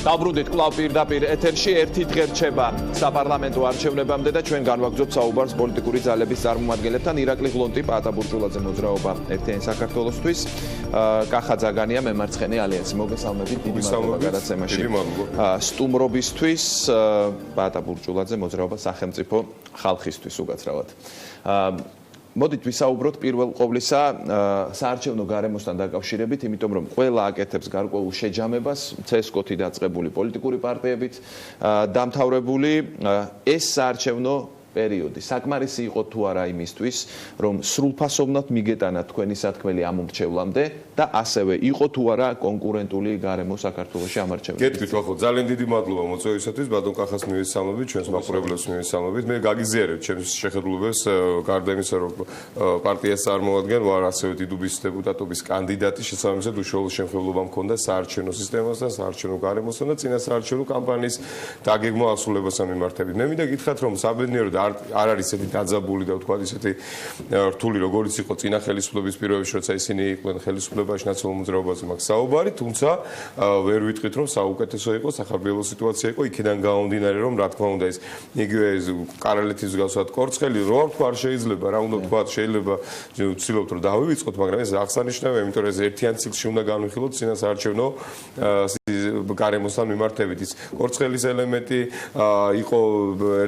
Დაბრუნდით კვლავ პირდაპირ ეთერში ერთი დღე რჩება საპარლამენტო არჩევნებამდე და ჩვენ განვაგრძობთ საუბარს პოლიტიკური ძალების წარმომადგენლებთან. ირაკლი ღლონტი, პაატა ბურჯულაძე, მოძრაობა ერთიანი საქართველოსთვის, კახა ძაგანია, მემარცხენე ალიანსი. მოგესალმებით, დიდი მადლობა გადაცემაში. სტუმრობისთვის პაატა ბურჯულაძე, მოძრაობა სახელმწიფო ხალხისთვის უკაცრავად. მოდით ვისაუბროთ პირველ ყოვლისა საარჩევნო გარემოსთან დაკავშირებით, იმიტომ რომ ყველა აკეთებს გარკვეულ შეჯამებას, CSKOT-ი დაწყებული პოლიტიკური პარტიებით დამთავრებული ეს საარჩევნო პერიოდი საკმარისი იყო თუ არა იმისთვის, რომ სრულფასოვნად მიგეტანა თქვენი სათქმელი ამ მრჩევლამდე და ასევე იყო თუ არა კონკურენტული გარემო საქართველოში ამ არჩევნებში. გეტყვით, ხო, ძალიან დიდი მადლობა მოწვევისათვის, ბატონ კახას მივესალმებით, ჩვენს მაყურებლებს მივესალმებით. მე გაგიზიარებ ჩემს შეხედულებებს, გარდა იმისა, რომ პარტიას წარმოადგენ, ვარ ასევე დიდუბის დეპუტატობის კანდიდატი, შესაბამისად უშუალო შემხედლობა მქონდა საარჩევნო სისტემასთან, საარჩევნო გარემოსთან და წინა საარჩევნო კამპანიის დაგეგმვა ასრულებასთან მიმართებით. მე მინდა გითხრათ, რომ საბედნიეროდ არ არის ესეთი დაძაბული და ვთქვათ ისეთი რთული როგორც იყო წინა ხელისუფლების პირობებში, როცა ისინი იყვნენ ხელისუფლებაში, ნაციონალურ მოძრაობაზე მაქვს საუბარი, თუმცა ვერ ვიტყვით რომ საუკეთესო იყო, სახარბიელო სიტუაცია იყო, იქიდან გამომდინარე რომ რა თქმა უნდა ეს იგივე კარალეთის მსგავსად კორცხელი რო არ თქვა არ შეიძლება, რა უნდა ვთქვათ, შეიძლება ვცდილობთ რომ დავივიწყოთ, მაგრამ ეს აღსანიშნავია, იმიტომ რომ ეს ერთიან ციკლში უნდა განვიხილოთ წინა საარჩევნო გარემოსთან მიმართებით. ის კორცხელის ელემენტი იყო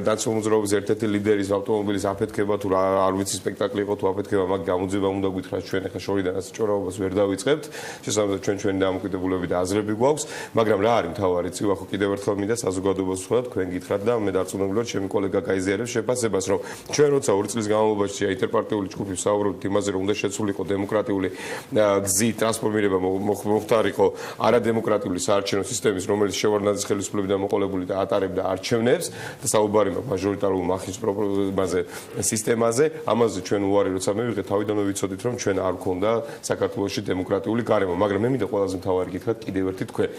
ნაციონალურ მოძრაობის ერთ-ერთი ლიდერის ავტომობილის აფეთქება თუ არ ვიცი სპექტაკლი იყო თუ აფეთქება, მაგ გამოძება უნდა გითხრათ, ჩვენ ახლა შორიდანაც ჭორაობას ვერ დავიწყებთ. შესაბამისად ჩვენი დამოკიდებულები და აზრები გვაქვს, მაგრამ რა არის მთავარი ცივ ახო კიდევ ერთხელ მინდა საზოგადოებას ვთქვა, თქვენ გითხრათ და მე დარწმუნებული ვარ, ჩემი კოლეგა გაიზიარებს შეფასებას, რომ ჩვენ როცა 2 წლის განმავლობაში აინტერპარტიული ჯგუფი ვსაუბრობთ იმაზე, რომ უნდა შეცვლილიყო დემოკრატიული გზით ტრანსფორმირება მოხდარიყო არადემოკრატიული საარჩევნო სისტემის, რომელიც შევარდნაძის ხელისუფლებიდან მოყოლებული და ატარებდა არჩევნებს და საუბარი მაქვს მაჟორიტარულ მახის პრობლემაზე, სისტემაზე, ამაზე ჩვენ უარი როცა მივიღეთ, თავიდანვე ვიცოდით, რომ ჩვენ არ გქონდა საქართველოში დემოკრატიული გარემო, მაგრამ მე მინდა ყველაზე მთავარი გითხრათ კიდევ ერთი თქვენ.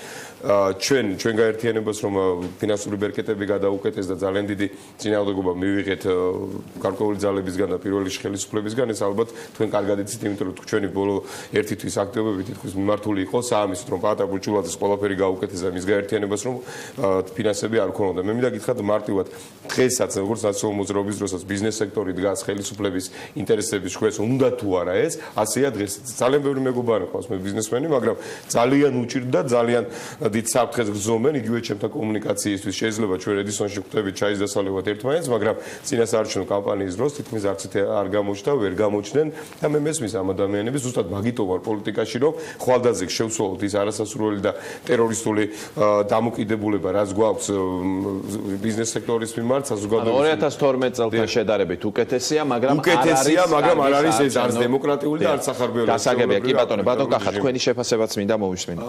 ჩვენ გაერთიანებას რომ ფინანსური ბერკეტები გადაუკეთეს და ძალიან დიდი წინააღმდეგობა მივიღეთ გარკვეული ძალებისგან და პირველი ხელისუფლებისგან, ეს ალბათ თქვენ კარგად იცით, იმიტომ რომ ჩვენი ბოლო ერთი თვის აქტივობები თითქოს მიმართული იყო საამისოდ, რომ პაატა ბურჯულაძეს ყველაფერი გაუკეთეს და მის გაერთიანებას რომ ფინანსები არ ქონოდა. მე მინდა გითხრათ მარტივად დღესაც როგორც ნაციონალურ მოძრაობის დროსაც ბიზნეს სექტორი დგას ხელისუფლების ინტერესების ქვეშ, უნდა თუ არა ეს, ასეა დღეს. ძალიან ბევრი მეგობარი ყავს მე ბიზნესმენი, მაგრამ ძალიან უჭირდა, ძალიან დიდ საფრთხეს გრძნობენ იგივე ჩემთან კომუნიკაციისთვის. შეიძლება ჩვენ ედისონში ხვდებით ჩაის დასალევად ერთმანეთს, მაგრამ წინა საარჩევნო კამპანიის დროს თითქმის არც არ გამოჩნდა, ვერ გამოჩნდნენ და მე მესმის ამ ადამიანების ზუსტად მაგიტო ვარ პოლიტიკაში, რომ ხვალდაზე შევსვოლოთ ის არასასურველი და ტერორისტული დამოკიდებულება, რაც გვაქვს ბიზნეს სექტორის მიმართ საზოგადოების 2012 წელთან შედარებით უკეთესია, მაგრამ არ არის ეს არც დემოკრატიული და არც სახარბიელო. გასაგებია, კი ბატონო, ბატონ კახა, თქვენი შეფასებაც მინდა მოვისმინო.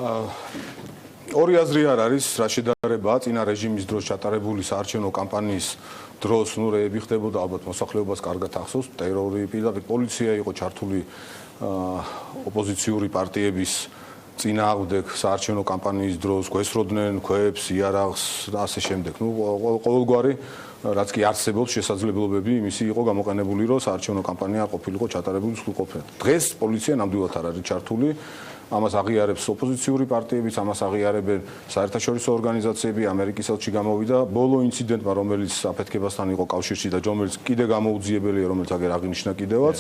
ორი აზრი არ არის, რა შედარებაა წინა რეჟიმის დროს ჩატარებული საარჩევნო კამპანიის დროს, ნუ რეები ხდებოდა, ალბათ მოსახლეობას კარგად ახსოვს, ტერორი, პირდაპირ პოლიცია იყო ჩართული ოპოზიციური პარტიების წინააღმდეგ საარჩევნო კამპანიის დროს, გვესროდნენ ქვებს, იარაღს და ასე შემდეგ. ნუ ყოველგვარი რაც კი არსებობს შესაძლებლობები იმისი იყო გამოყენებული, რომ საარჩევნო კამპანია ყოფილიყო ჩატარებული სრულყოფილად. დღეს პოლიცია ნამდვილად არ არის ჩართული. ამას აღიარებს ოპოზიციური პარტიებიც, ამას აღიარებენ საერთაშორისო ორგანიზაციები, ამერიკის ელჩი გამოვიდა ბოლო ინციდენტმა, რომელიც აფეთქებასთან იყო კავშირში და რომელიც კიდე გამოუძიებელია, რომელიც აგერ აღინიშნა კიდევაც.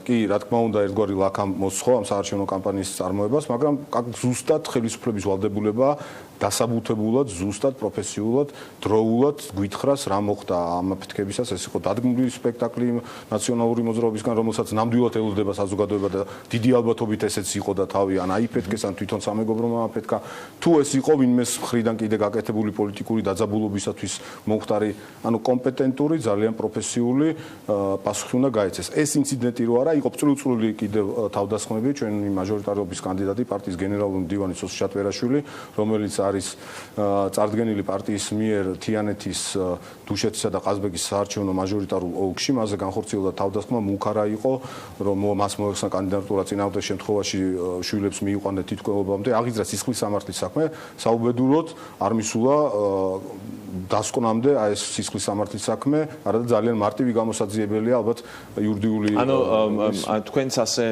კი, რა თქმა უნდა, ერთგვარი ლაქა მოსხო ამ საარჩევნო კამპანიის წარმოებას, მაგრამ ზუსტად ხელისუფლების ვალდებულება დასაბუთებულად, ზუსტად პროფესიულად, დროულად გვითხრას რა მოხდა ამ აფეთქებისას, ეს იყო დადგმული სპექტაკლი ნაციონალური მოძრაობისგან, რომელსაც ნამდვილად ელოდება საზოგადოება და დიდი ალბათობით ესეც იყო და თავი ან აიფეთქეს, ან თვითონ სამეგობრომა აფეთქა. თუ ეს იყო ვინმეს მხრიდან კიდე გაკეთებული პოლიტიკური დაძაბულობისათვის მომხდარი, ანუ კომპეტენტური, ძალიან პროფესიული პასუხი უნდა გაეცეს. ეს ინციდენტი რო არა, იყო წვრილ-წვრილი კიდევ თავდასხმები, ჩვენი მაჟორიტარობის კანდიდატი პარტიის გენერალური მდივანი სოსი ჩატვერაშვილი, რომელიც არის წარდგენილი პარტიის მიერ თიანეთის, დუშეთისა და ყაზბეგის საარჩევნო მაჟორიტარულ ოლქში, მასზე განხორციელდა თავდასხმა, მუქარა იყო, რომ მას მოეხსნა კანდიდატურა წინააღმდეგ შემთხვევაში შვილებს მიიყვანეთ თითქმის აღიძრა სისხლის სამართლის საქმე, საუბედუროდ არ მისულა დასკვნამდე აი ეს სისხლის სამართლის საქმე, არადა ძალიან მარტივი გამოსაძიებელია ალბათ იურიდიული ანუ თქვენც ასე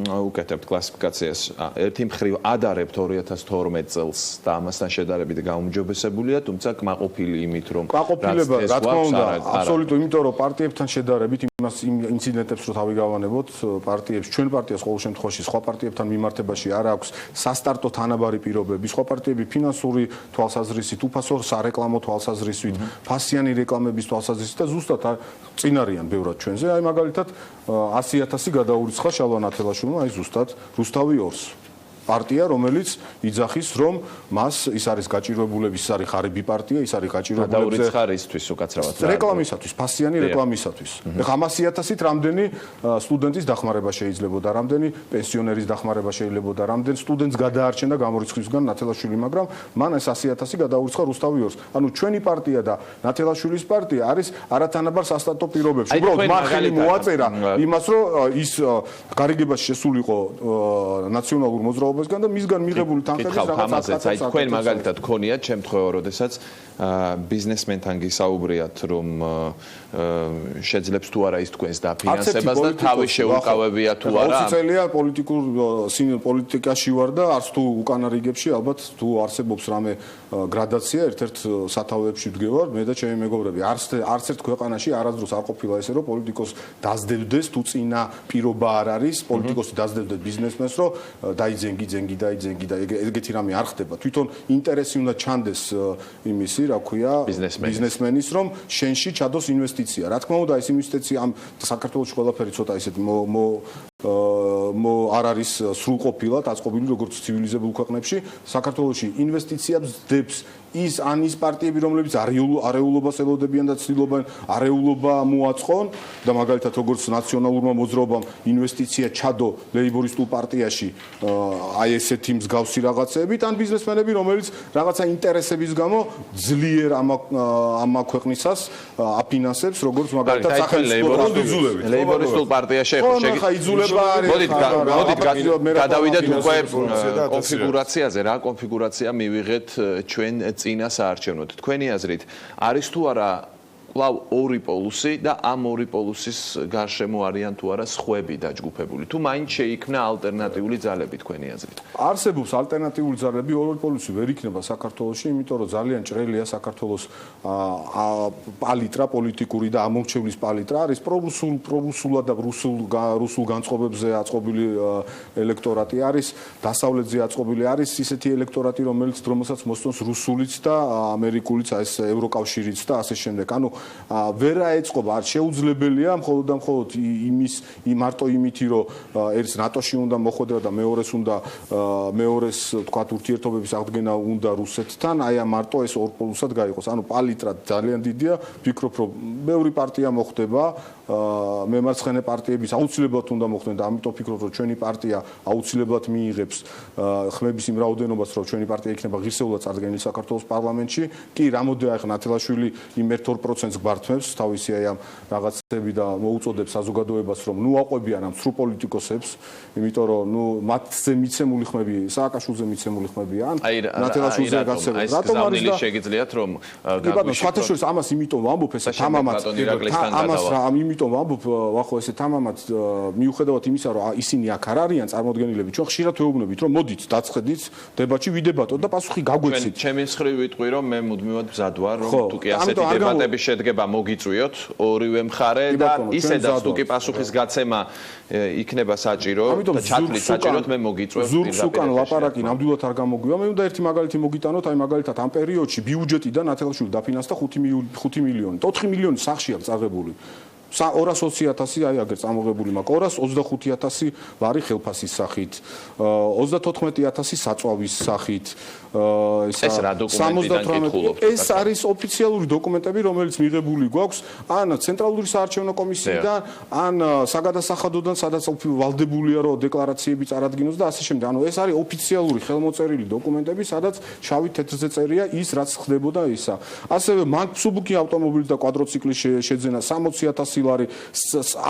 უკეთებთ კლასიფიკაციას. ერთი მხრივ ადარებთ 2012 წელს და ამასთან შედარებით გაუმჯობესებულია, თუმცა კმაყოფილი იმით, რომ კმაყოფილება რა თქმა უნდა, აბსოლუტურად, იმიტომ რომ პარტიებთან შედარებით იმას იმ ინციდენტებს რო თავი გავანებოთ, პარტიებს, ჩვენ პარტიას ყოველ შემთხვევაში სხვა პარტიებთან მიმართებაში არ აქვს სასტარტო თანაბარი პირობები, სხვა პარტიები ფინანსური თვალსაზრისით, უფასო სარეკლამო თვალსაზრისით, ფასიანი რეკლამების თვალსაზრისით და ზუსტად წინ არიან ბევრად ჩვენზე. აი მაგალითად 100.000 გადაურიცხა შალვა ნათელაშვილმა აი ზუსტად რუსთავი 2-ს. პარტია, რომელიც იძახის, რომ მას ის არის გაჭირვებულების, ის არის ღარიბი პარტია, ის არის გაჭირვებულებზე გადაურიცხარისთვის უკაცრავად. რეკლამისათვის, ფასიანი რეკლამისათვის. ეხლა 100.000-ით რამდენი სტუდენტის დახმარება შეიძლებოდა, რამდენი პენსიონერის დახმარება შეიძლებოდა, რამდენ სტუდენტს გადაარჩენდა გამორიცხვისგან ნათელაშვილი, მაგრამ მან ეს 100.000 გადაურიცხა რუსთავი 2-ს. ანუ ჩვენი პარტია და ნათელაშვილის პარტია არის არათანაბარ სასტარტო პირობებში. უბრალოდ მართალი მოაწერა იმას, რომ ის გარიგებაში შესულიყო ნაციონალურ მოძრაობას და მისგან მიღებული თანხების რაღაცა აი თქვენ მაგალითად გქონიათ შემთხვევა, როდესაც ბიზნესმენთან გისაუბრიათ, რომ შეძლებს თუ არა ის თქვენს დაფინანსებას და თავი შეუკავებია თუ არა. 20 წელია პოლიტიკაში ვარ და არც თუ უკანა რიგებში ალბათ თუ არსებობს რამე გრადაცია, ერთ-ერთ სათავეებში ვდგევარ მე და ჩემი მეგობრები. არც ერთ ქვეყანაში არასდროს არ ყოფილა ესე, რომ პოლიტიკოს დაძდევდეს თუ წინა პირობა არ არის, პოლიტიკოსი დაძდევდეს ბიზნესმენს, რომ დაიძენგი და ეგეთი რამე არ ხდება. თვითონ ინტერესი უნდა ჩანდეს იმისი, რა ქვია, ბიზნესმენის, რომ შენში ჩადოს ინვესტიცია. რა თქმა უნდა, ეს ინვესტიცია ამ საქართველოში ყველაფერი ცოტა ისეთ არ არის სრულყოფილად აწყობილი როგორც ცივილიზებულ ქვეყნებში. საქართველოში ინვესტიციებს ძდებს ის პარტიები, რომლებიც არეულობას ელოდებიან და ცდილობენ არეულობა მოაწყონ და მაგალითად როგორც ნაციონალურმა მოძრაობამ ინვესტიცია ჩადო ლეიბორისტულ პარტიაში აი ესეთი მსგავსი რაღაცეებით, ან ბიზნესმენები, რომელიც რაღაცა ინტერესების გამო ძლიერ ამ ქვეყნისას აფინანსებს, როგორც მაგალითად ლეიბორისტულ პარტიაში მოდით გადავიდეთ უკვე კონფიგურაციაზე, რა კონფიგურაცია მივიღეთ ჩვენ წინა საარჩევნოდ. თქვენი აზრით არის თუ არა კვლავ ორი პოლუსი და ამ ორი პოლუსის გარშემო არიან თუ არა სხვები დაჯგუფებული, თუ მაინც შეიქმნა ალტერნატიული ძალები თქვენი აზრით? არსებობს ალტერნატიული ძალები, ორი პოლუსი ვერ იქნება საქართველოში, იმიტომ რომ ძალიან ჭრელია საქართველოს პალიტრა პოლიტიკური და ამორჩევლის პალიტრა არის პრორუსულად და რუსულ განწყობებზე აწყობილი ელექტორატი არის, დასავლეთზე აწყობილი არის ისეთი ელექტორატი, რომელიც რომელსაც მოსწონს რუსულიც და ამერიკულიც, ეს ევროკავშირიც და ასე შემდეგ. ანუ ვერ აეწყობა, არ შეუძლებელია მხოლოდ და მხოლოდ მარტო იმითი, რომ ერთს ნატოში უნდა მოხვედრა და მეორეს თქვათ ურთიერთობების აღდგენა უნდა რუსეთთან, აი ამ მარტო ეს ორ პოლუსად გაიყოს. ანუ პალიტრა ძალიან დიდია, ვფიქრობ, რომ ბევრი პარტია მოხდება, მემარცხენე პარტიების აუცილებლად უნდა მოხდნენ და ამიტომ ვფიქრობ, რომ ჩვენი პარტია აუცილებლად მიიღებს ხმების იმ რაოდენობას, რომ ჩვენი პარტია იქნება ღირსეულად წარდგენილი საქართველოს პარლამენტში. კი, რამოდენია ახლა ნათელაშვილი იმ 1-2% გვართმევს თავისი აი ამ რაღაცები და მოუწოდებს საზოგადოებას, რომ ნუ აყვებიან ამ სრულ პოლიტიკოსებს, იმიტომ რომ ნუ მათზე მიცემული ხმები, სააკაშვილზე მიცემული ხმებია, ან ნათელაშვილზე გასცემენ. რატომ არის და შეგიძლიათ რომ გაგუშოთ ამას იმიტომ ვამბობ ესე თამამად იმიტომ ვამბობ ვახო ესე თამამად მიუხედავად იმისა რომ ისინი აქ არ არიან წარმოდგენილები, ჩვენ ხშირად ვეუბნებით რომ მოდით დაწყედით დებატში ვიდებატოთ და პასუხი გაგვეცით. ჩემი მხრივ ვიტყვი რომ მე მუდმივად მზად ვარ რომ თუ კი ასეთი დებატები შედგება მოგიწვიოთ ორივე მხარე და ისედაც თუ კი პასუხის გაცემა იქნება საჭირო და ჩათვლით საჭიროდ მე მოგიწვევ ზურგს უკან ლაპარაკი ნამდვილად არ გამოგვივა. მე უნდა ერთი მაგალითი მოგიტანოთ, აი მაგალითად ამ პერიოდში ბიუჯეტიდან ნათელაშვილი დაფინანსდა 5 მილიონი. 4 მილიონი სახში აქვს წაღებული. 220.000 აი აგერ წამოღებული მაქვს 225.000 ლარი ხელფასის სახით 34.000 საწვავის სახით ეს რა დოკუმენტიდან კითხულობთ? ეს არის ოფიციალური დოკუმენტები, რომელიც მიღებული გვაქვს ან ცენტრალური საარჩევნო კომისიიდან, ან საგადასახადოდან, სადაც ვალდებულია რომ დეკლარაციები წარადგინოს და ასე შემდეგ. ანუ ეს არის ოფიციალური ხელმოწერილი დოკუმენტები, სადაც შავი თეთრზე წერია ის, რაც ხდებოდა ისა. ასევე მანქსუბუქი ავტომობილის და კვადროციკლის შეძენა 60.000 200 ლარი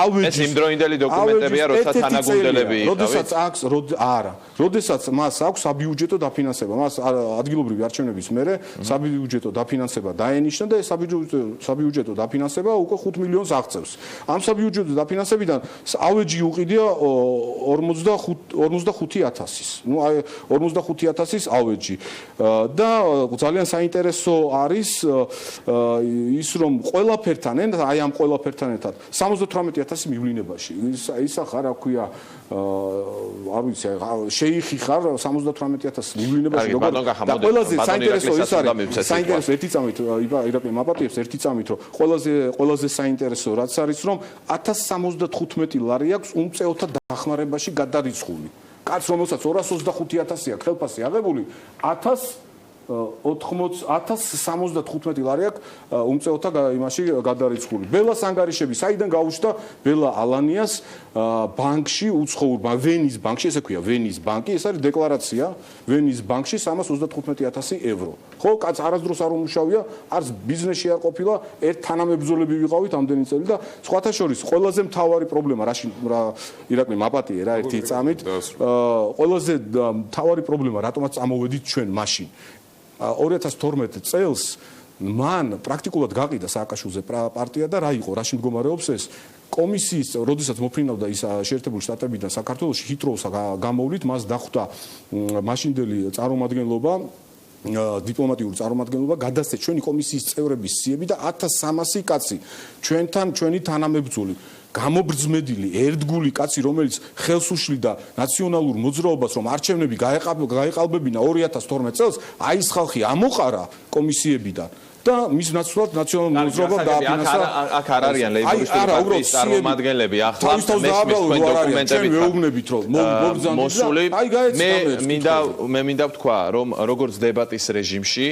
ავეჯი ეს იმდროინდელი დოკუმენტებია, როცა თანაგუნდელები როდესაც აქვს არა როდესაც მას აქვს საბიუჯეტო დაფინანსება მას ადგილობრივი არჩევნების მერე საბიუჯეტო დაფინანსება დაენიშნა და ეს საბიუჯეტო დაფინანსება უკვე 5 მილიონს აღწევს ამ საბიუჯეტო დაფინანსებიდან ავეჯი უყიდია 45000-ის ნუ აი 45000-ის ავეჯი და ძალიან საინტერესო არის ის რომ ყველაფერთან აი ამ ყველაფერთან ერთად 78000 მივლინებაში ისა ხარ რა ქვია არ ვიცი შეიხი ხარ 78000 მივლინებაში როგორ და ყველაზე საინტერესო ის არის საინტერესო ერთი წამით ირაკლი მაპატიებს ერთი წამით რომ ყველაზე საინტერესო რაც არის რომ 1075 ლარი აქვს უმწეოთა დახმარებაში გადარიცხული კაც რომელსაც 225000 აქვს ხელფასი აღებული 1075 ლარი აქვს უმწეოთა იმაში გადარიცხული. ბელას ანგარიშები საიდან გაუჩნდა ბელა ალანიას ბანკში უცხოურ ვენის ბანკში ესე ქვია ვენის ბანკი ეს არის დეკლარაცია ვენის ბანკში 335000 евро. ხო, კაც არასდროს არ უმუშავია, არც ბიზნესში არ ყოფილა, ერთ თანამებრძოლები ვიყავით ამდენი წელი და სხვათა შორის ყველაზე მთავარი პრობლემა რაში ირაკლი მაპატიე რა ერთი წამით ყველაზე მთავარი პრობლემა რატომაც წამოვედით ჩვენ მაშინ 2012 წელს მან პრაქტიკულად გაყიდა სააკაშვილზე პარტია და რა იყო რაში მდგომარეობს ეს კომისიის როდესაც მოფრინავდა ის შეერთებული შტატებიდან საქართველოში ჰიტროუსა გამოვლით მას დახვდა მაშინდელი წარმომადგენლობა დიპლომატიური წარმომადგენლობა გადასცეს ჩვენი კომისიის წევრების სიები და 1300 კაცი ჩვენი თანამებრძოლი გამობრძმედილი ერთგული კაცი რომელიც ხელს უშლიდა ნაციონალურ მოძრაობას რომ არჩევნები გაეყალბებინა 2012 წელს აი ეს ხალხი ამოყარა კომისიებიდან და მის ნაცვლად ნაციონალურ მოძრაობამ დააფინანსა აქ არ არიან ლეიბორისტული პარტიის წარმომადგენლები ახლა მესმის თქვენ დოკუმენტებით ვეუბნებით რომ მოგზავნით მე მინდა ვთქვა რომ როგორც დებატის რეჟიმში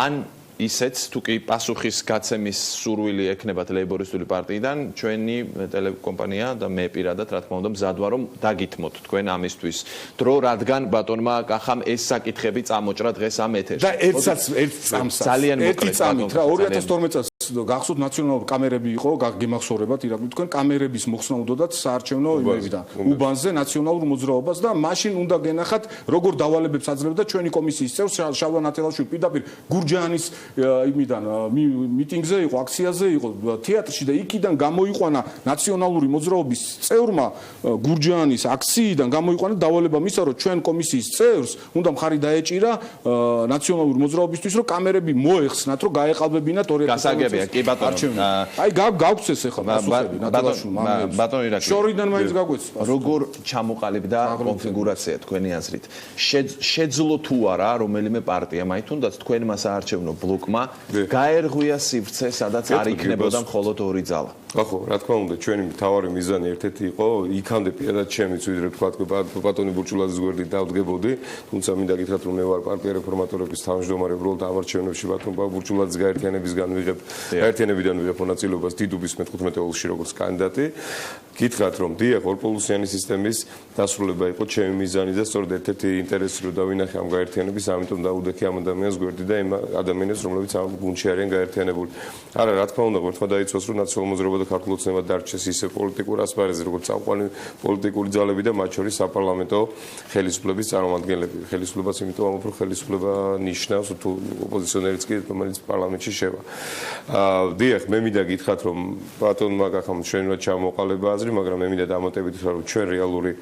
ან ისეც თუ კი პასუხის გაცემის სურვილი ექნებათ ლეიბორისტული პარტიიდან ჩვენი ტელეკომპანია და მე პირადად რა თქმა უნდა მზად ვარ რომ დაგითმოთ თქვენ ამისთვის დრო რადგან ბატონმა კახამ ეს საკითხები წამოჭრა დღეს ამ ეთერში და ერთ წამსაც ძალიან მოკლედ რა 2012 წელს გახსოვთ ნაციონალური კამერები იყო გიმახსოვრებათ ირაკლი თქვენ კამერების მოხსნა უნდათ საარჩევნო იმებიდან უბანზე ნაციონალურ მოძრაობას და მაშინ უნდა გენახათ როგორ დავალებებს აძლევდა ჩვენი კომისიის წევრ შალვა ნათელაშვილი პირდაპირ გურჯაანის იმიდან მიტინგზე იყო აქციაზე იყო თეატრში და იქიდან გამოიყვანა ნაციონალური მოძრაობის წევრმა გურჯაანის აქციიდან გამოიყვანა დავალება მისა რომ ჩვენ კომისიის წევრს უნდა მხარი დაეჭირა ნაციონალური მოძრაობისთვის რომ კამერები მოეხსნათ რომ გაეყალბებინათ 2012 კი ბატონო აი გავგცეს ახლა პასუხები ნათელაშვილი ბატონო ირაკლი შორიდან მაინც გაგვეცეს როგორ ჩამოყალიბდა კონფიგურაცია თქვენი აზრით შეძლო თუ არა რომელიმე პარტია მაინც თუნდაც თქვენმა საარჩევნო ბლოკმა გაერღვია სივრცე სადაც არ იქნებოდა მხოლოდ ორი ძალა ხო, რა თქმა უნდა, ჩვენი მთავარი მიზანი ერთ-ერთი იყო, იქამდე პირადად ჩემიც ვიდრე თქვა ბატონი ბურჭულაძის გვერდით დავდგებოდი, თუმცა მინდა გითხრათ რომ მე ვარ პარტია რეფორმატორების თავმჯდომარე, უბრალოდ ამ არჩევნებში ბატონ ბურჭულაძის გაერთიანებისგან ვიღებ, გაერთიანებიდან ვიღებ მონაწილეობას დიდუბის მე-15 ოლქში როგორც კანდიდატი. გითხრათ რომ დიახ, ორპოლუსიანი სისტემის დასრულება იყო ჩემი მიზანი და სწორედ ერთ-ერთი ინტერესი რომ დავინახე ამ გაერთიანების, ამიტომ დავუდექი ამ ადამიანს გვერდით და იმ ადამიანებს, რომლებიც ამ გუნდში არიან გაერთიანებული. არა, რა თქმა უნდა, ერთმა დაიცვას რომ ნაციონალურ მოძრაობა და ქართულ ოცნება დარჩეს ისე პოლიტიკურ ასპარეზზე, როგორც წამყვანი პოლიტიკური ძალები და მათ შორის საპარლამენტო ხელისუფლების წარმომადგენლები. ხელისუფლებას იმიტომ ამბობ, რომ ხელისუფლება ნიშნავს თუ ოპოზიციონერიც კი რომელიც პარლამენტში შევა. დიახ, მე მინდა გითხრათ რომ ბატონმა გახამ ჩვენმა ჩამოყალიბა აზრი, მაგრამ მე მინდა დამატებით ვთქვა რომ ჩვენ რეალური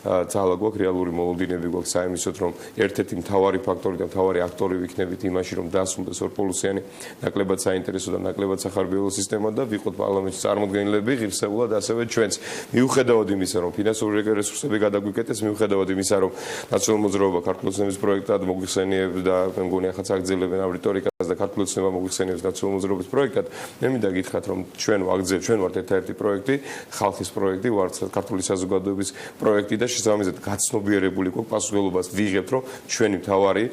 ძალა გვაქვს, რეალური მოლოდინები გვაქვს საიმისოდ რომ ერთ-ერთი მთავარი ფაქტორი და მთავარი აქტორი ვიქნებით იმაში რომ დასრულდეს ორპოლუსიანი ნაკლებად საინტერესო და ნაკლებად სახარბიელო სისტემა და ვიყოთ პარლამენტში წარმოდგენილები ღირსეულად ასევე ჩვენც მიუხედავად იმისა რომ ფინანსური რესურსები გადაგვიკეტეს მიუხედავად იმისა რომ ნაციონალური მოძრაობა ქართული ოცნების პროექტად მოგვიხსენიებს და მე მგონი ახაც აგრძელებენ ამ რიტორიკას და ქართული ოცნება მოგვიხსენიებს ნაციონალური მოძრაობის პროექტად მე მინდა გითხრათ რომ ჩვენ ვართ ერთ-ერთი პროექტი ხალხის პროექტი ვართ ქართული საზოგადოების პროექტი და შესაბამისად გაცნობიერებული გვაქვს პასუხისმგებლობას ვიღებთ რომ ჩვენი მთავარი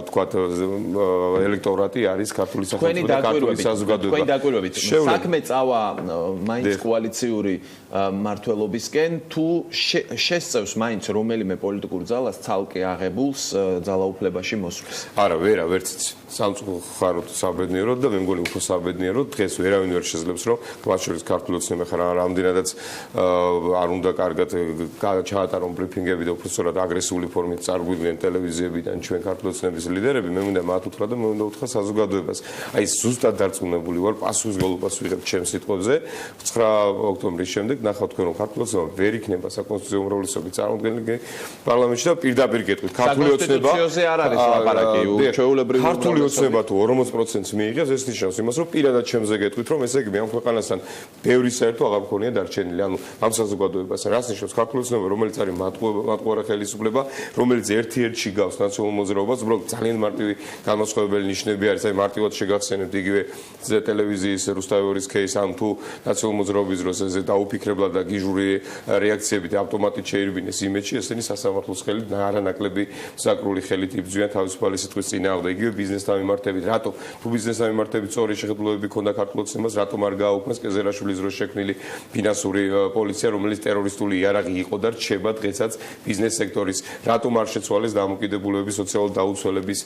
თქვათ ელექტორატი არის ქართული სახელმწიფო და ქართული საზოგადოება თქვენი დაკვირვებით საქმე წავა მაინც კოალიციური მართლობისკენ თუ შესწევს მაინც რომელიმე პოლიტიკურ ძალას ცალკე აღებულს ძალაუფლებაში მოსვლის არა ვერც ხაროთ საბედნიეროდ და მე მგონი უფრო საბედნიეროდ დღეს ვერავინ ვერ შეძლებს რომ მათ შორის ქართული ოცნება ხარ რამდენადაც არ უნდა კარგად ჩაატარონ ბრიფინგები და უფრო სწორად აგრესიული ფორმით წარგვიდგნენ ტელევიზიებიდან ჩვენ ქართული ოცნების ლიდერები მე მინდა მათ უთხრა და მე მინდა უთხრა საზოგადოებას აი ზუსტად დარწმუნებული ვარ პასუხისმგებლობას ვიღებ ჩემს სიტყვებზე 9 ოქტომბრის შემდეგ ნახავთ თქვენ რომ ქართული ოცნება ვერ იქნება საკონსტიტუციო უმრავლესობის წარმოქმნილი პარლამენტში და პირდაპირ გეტყვით ქართული ოცნება არ არის ლაპარაკი ჩვეულებრივი ქართული ოცნება თუ 40%-ს მიიღებს ეს ნიშნავს იმას რომ პირადად ჩემზე გეტყვით რომ ესე იგი მე ამ ქვეყანასთან ბევრი საერთო აღარ მქონია დარჩენილი ანუ ამ საზოგადოებას რას ნიშნავს ქართული ოცნება რომელიც არის მატყუარა ხელისუფლება რომელიც ერთ-ერთში გავს ნაციონალურ მოძრაობას უბრალოდ ძალიან მარტივი განმასხვავებელი ნიშნები არის აი მარტივად შეგახსენებთ იგივე ტელევიზიის რუსთაველის кейს ამ თუ ნაციონალურ მოძრაობის დროს ესე დაუფიქრებლად და გიჟური რეაქციებით ავტომატით შეირბინეს იმედში ესენი სასამართლოს ხელით არანაკლები საკრული ხელით იბრძვიან თავისუფალი სიტყვის წინააღმდეგ იგივე ბიზნესთან მიმართებით რატომ თუ ბიზნესთან მიმართებით სწორი შეხედულებები ქონდა ქართულ ოცნებას რატომ არ გააუქმეს კეზერაშვილის დროს შექმნილი ფინანსური პოლიცია რომელიც ტერორისტული იარაღი იყო და რჩება დღესაც ბიზნეს სექტორის რატომ არ შეცვალეს დამოკიდებულების სოციალურ დაუცველების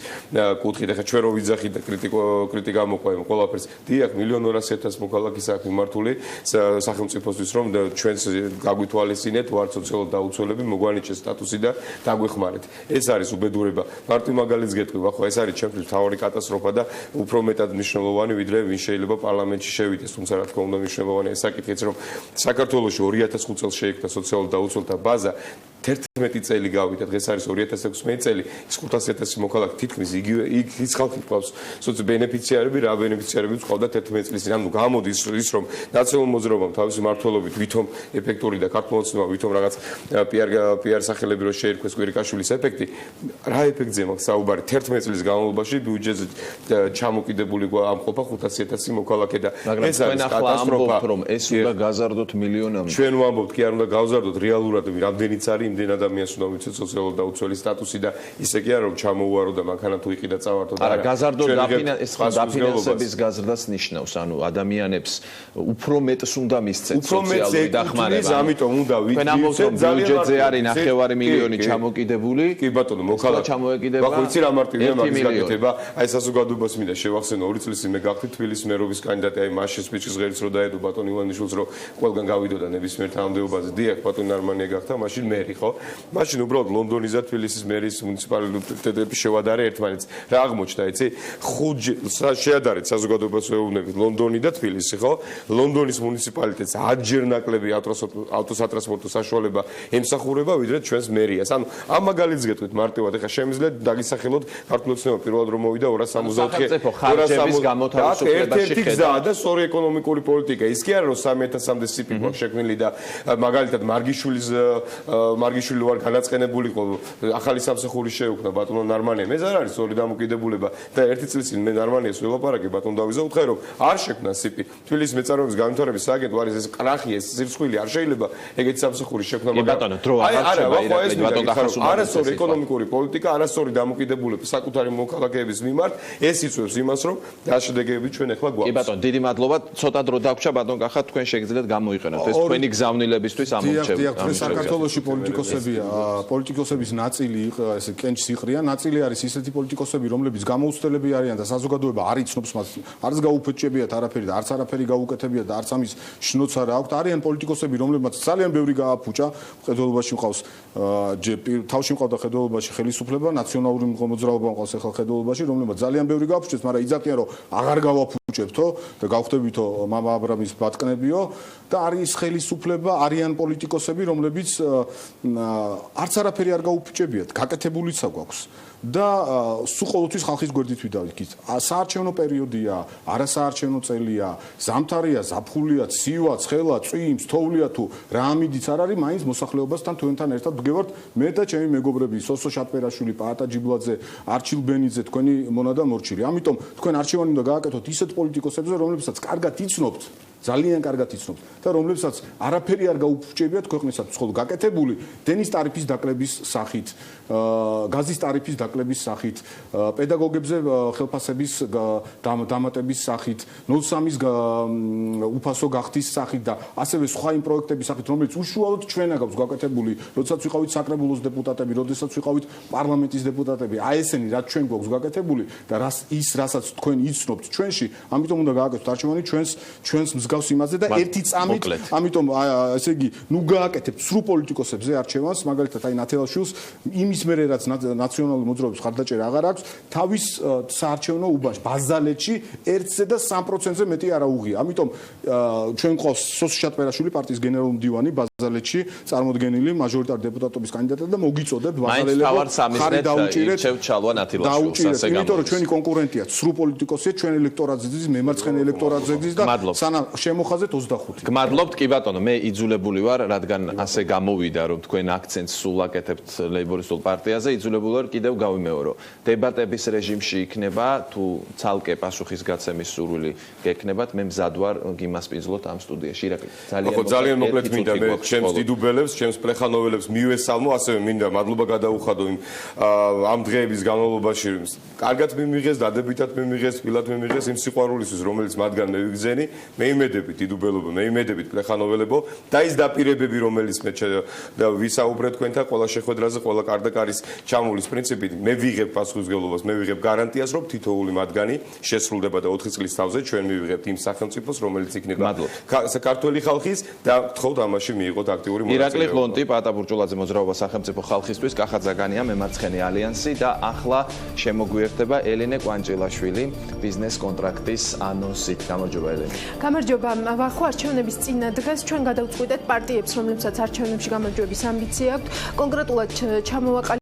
კუთხით ახლა ჩვენ რო ვიძახით და კრიტიკა მოყვება ყველაფერს დიახ 1,200,000 მოქალაქის აქვს მიმართული სახელმწიფოსთვის რომ ჩვენს გაგვითვალისწინეთ ვარ სოციალურ დაუცველები მოგვანიჭეს სტატუსი და დაგვეხმარეთ ეს არის უბედურება მარტივ მაგალითს გეტყვი ხო ეს არის ჩემთვის მთავარი კატასტროფა და უფრო მეტად მნიშვნელოვანი ვიდრე ვინ შეიძლება პარლამენტში შევიდეს თუმცა რა თქმა უნდა მნიშვნელოვანია საკითხიც რომ საქართველოში 2005 წელს შეიქმნა სოციალურ დაუცველთა ბაზა 11 წელი გავიდა დღეს არის 2016 წელი ის 500,000 მოქალაქე თითქმის იგივე ის ხალხი ყავს სოციალურ ბენეფიციარები რა ბენეფიციარებიც ყავდა 11 წლის წინ ანუ გამოდის ის რომ ნაციონალურ მოძრაობამ თავისი მმართველობით ვითომ ეფექტური და ქართულ ოცნებამ ვითომ რაღაც პიარ სახელები რო შეირქვეს კვირიკაშვილის ეფექტი რა ეფექტზე მაქვს საუბარი 11 წლის განმავლობაში ბიუჯეტზე ჩამოკიდებული ამყოფა 500,000 მოქალაქე და ეს არის კატასტროფა რომ ეს უნდა გაზარდოთ მილიონამდე ჩვენ ვამბობთ კი არ უნდა გავზარდოთ რეალურად რამდენიც არის იმდენ ადამიანს უნდა მიცეთ სოციალურ დაუცველი სტატუსი და ისე კი არა რომ ჩამოუარო და მანქანა თუ იყიდა წავართო და არა გაზარდოთ დაფინანსების გაზრდას ნიშნავს ანუ ადამიანებს უფრო მეტს უნდა მისცეთ სოციალური დახმარება ამიტომ უნდა ვიცით ბიუჯეტზე არის 9 მილიონი ჩამოკიდებული კი ბატონო მოქალაქე ჩამოეკიდება ბახო იცი რა მარტივია მაგის გაკეთება აი საზოგადოებას მინდა შევახსენო 2 წლის წინ მე გავხდი თბილისის მერობის კანდიდატი აი მაშინ სპიჩის ღერიც რო დაედო ბატონ ივანიშვილს რო ყველგან გავიდოდა ნებისმიერ თანამდებობაზე დიახ ბატონ ნარმანია გახდა მაშინ მერი ხო მაშინ უბრალოდ ლონდონის და თბილისის მერის მუნიციპალიტეტების შევადარე ერთმანეთს რა აღმოჩნდა იცი 5 შეადარეთ საზოგადოებას ვეუბნებით ლონდონი და თბილისი ხო ლონდონის მუნიციპალიტეტს 10 ჯერ ნაკლები ავტოსატრანსპორტო საშუალება ემსახურება ვიდრე ჩვენს მერიას ანუ ამ მაგალითს გეტყვით მარტივად ეხა შემიძლია დაგისახელოთ ქართული ოცნება პირველად რომ მოვიდა 264 ხარჯების გამოთავისუფლებაში ხედავ და სწორი ეკონომიკური პოლიტიკა ის კი არა რომ 3,000-მდე სიპი გვაქვს შექმნილი და მაგალითად მარგიშვილი ვარ განაწყენებულიყო ახალი სამსახური შეუქმნა ბატონო ნარმანიამ ეს არ არის სწორი დამოკიდებულება და ერთი წლის წინ მე ნარმანიას ველაპარაკე ბატონ დავიზა უთხარი რომ არ შექმნა სიპი თბილისის მეწარმეობის განვითარების სააგენტო არის ეს კრახი ეს სირცხვილი არ შეიძლება ეგეთი სამსახური შექმნა ბატონო დრო არასწორი ეკონომიკური პოლიტიკა არასწორი დამოკიდებულება საკუთარი მოქალაქეების მიმართ ეს იწვევს იმას რომ დაშედეგები ჩვენ ახლა გვაქვს კი ბატონო დიდი მადლობა ცოტა დრო დაგვრჩა ბატონ კახა თქვენ შეგიძლიათ გამოიყენოთ ეს თქვენი გზავნილებისთვის ამორჩევი საქართველოში პოლიტიკოსების ნაწილი ესე კენჭს იყრიან ნაწილი არის ისეთი პოლიტიკოსები რომლებიც გამოუცდელები არიან და საზოგადოება არ იცნობს მას არც გაუფეჭებიათ არაფერი და არც არაფერი გაუკეთებიათ და არც ამის შნოც არ აქვთ არიან პოლიტიკოსები რომლებმაც ძალიან ბევრი გააფუჭა ხედველობაში მყავს თავში მყავდა ხედველობაში ხელისუფლება ნაციონალური მოძრაობა მყავს ახლა ხედველობაში რომლებმაც ძალიან ბევრი გააფუჭეს მაგრამ იძახიან რომ აღარ გავაფუჭებთო და გავხდებითო მამა აბრამის ბატკნებიო და არის ხელისუფლება არიან პოლიტიკოსები რომლებიც არც არაფერი არ გაუფუჭებიათ გაკეთებულიც აქვს და სულ ყოველთვის ხალხის გვერდით ვიდავით საარჩევნო პერიოდია არასაარჩევნო წელია ზამთარია ზაფხულია ცივა ცხელა წვიმს თოვლია თუ რა ამიდიც არ არის მაინც მოსახლეობასთან თქვენთან ერთად ვდგევართ მე და ჩემი მეგობრები სოსო შატპერაშვილი პაატა ჯიბლაძე არჩილ ბენიძე თქვენი მონა და მორჩილი ამიტომ თქვენ არჩევანი უნდა გააკეთოთ ისეთ პოლიტიკოსებზე რომლებსაც კარგად იცნობთ ძალიან კარგად იცნობს და რომლებსაც არაფერი არ გაუფრჩებიათ ქვეყნისათვის, ხოლო გაკეთებული დენის ტარიფის დაკლების სახით, გაზის ტარიფის დაკლების სახით, პედაგოგებზე ხელფასების დამატების სახით, 0-3-ის უფასო გახდის სახით და ასევე სხვა იმ პროექტების სახით, რომელიც უშუალოდ ჩვენა გაქვს გაკეთებული, როდესაც ვიყავით საკრებულოს დეპუტატები, როდესაც ვიყავით პარლამენტის დეპუტატები, აი ესენი რაც ჩვენ გვაქვს გაკეთებული და რასაც თქვენ იცნობთ ჩვენში, ამიტომ უნდა გააკეთოთ არჩევანი ჩვენს მსგავს იმაზე და ერთი წამით, ამიტომ ესე იგი, ნუ გააკეთებთ სრულ პოლიტიკოსებზე არჩევანს, მაგალითად აი ნათელაშვილს იმის მერე რაც ნაციონალური მოძრაობის ხარდაჭერა აღარ აქვს, თავის საარჩევნო უბანში, ბაზალეთში 1-ზე და 3%-ზე მეტი არ აუღია. ამიტომ ჩვენ ყავს სოსი შატბერაშვილი პარტიის გენერალური მდივანი ბაზალეთში წარმოდგენილი მაჟორიტარ დეპუტატობის კანდიდატად და მოგიწოდებთ ბაზალელებო ხარი დაუჭირეთ ჩალვა ნათელაშვილს ასე გამოდის. იმიტომ რომ ჩვენი კონკურენტია სრულ პოლიტიკოსია, ჩვენ ელექტორატზე ძის, მემარცხენე ელექტორატზე ძის და სანამ შემოხაზეთ 25. გმადლობთ კი ბატონო, მე იძულებული ვარ, რადგან ასე გამოვიდა, რომ თქვენ აქცენტს სულ აკეთებთ ლეიბორისტულ პარტიაზე, იძულებული ვარ კიდევ გავიმეორო. დებატების რეჟიმში იქნება თუ ცალკე პასუხისგაცემის სურვილი გექნებათ, მე მზად ვარ გიმასპინძლოთ ამ სტუდიაში. ძალიან მოკლედ მინდა მე ჩემს დიდუბელებს, ჩემს პლეხანოველებს მივესალმო, ასევე მინდა მადლობა გადაუხადო იმ ამ დღეების განმავლობაში კარგად მიმიღეს, დადებითად მიმიღეს, თბილად მიმიღეს იმ სიყვარულისთვის, რომელიც მათგან მე ვიგზენი. მე იმედებით დიდუბელობო, მე იმედებით პლეხანოველებო და ის დაპირებები, რომელიც მე და ვისაუბრეთ თქვენთან ყველა შეხვედრაზე, ყველა კარდაკარის ჩამოლის პრინციპით, მე ვიღებ პასუხისმგებლობას, მე ვიღებ გარანტიას, რომ თითოეული მათგანი შესრულდება და 4 წლის თავზე ჩვენ მივიღებთ იმ სახელმწიფოს, რომელიც იქნება საქართველოს ხალხის და გთხოვთ ამაში მიიღოთ აქტიური მონაწილეობა. ირაკლი ღლონტი, პაატა ბურჭულაძე, მოძრაობა სახელმწიფო ხალხისთვის, კახა ზაგანია, მემარცხენე ალიანსი და ახლა შემოგვიერთდება ელენე კვანჭილაშვილი ბიზნეს კონტრაქტის ანონსით. გამარჯობა ელენე. გამარჯობა. ვახო არჩევნების წინა დღეს ჩვენ გადავწყვიტეთ პარტიებს, რომლებსაც არჩევნებში გამარჯვების ამბიცია აქვთ, კონკრეტულად ჩამოვაყალიბოთ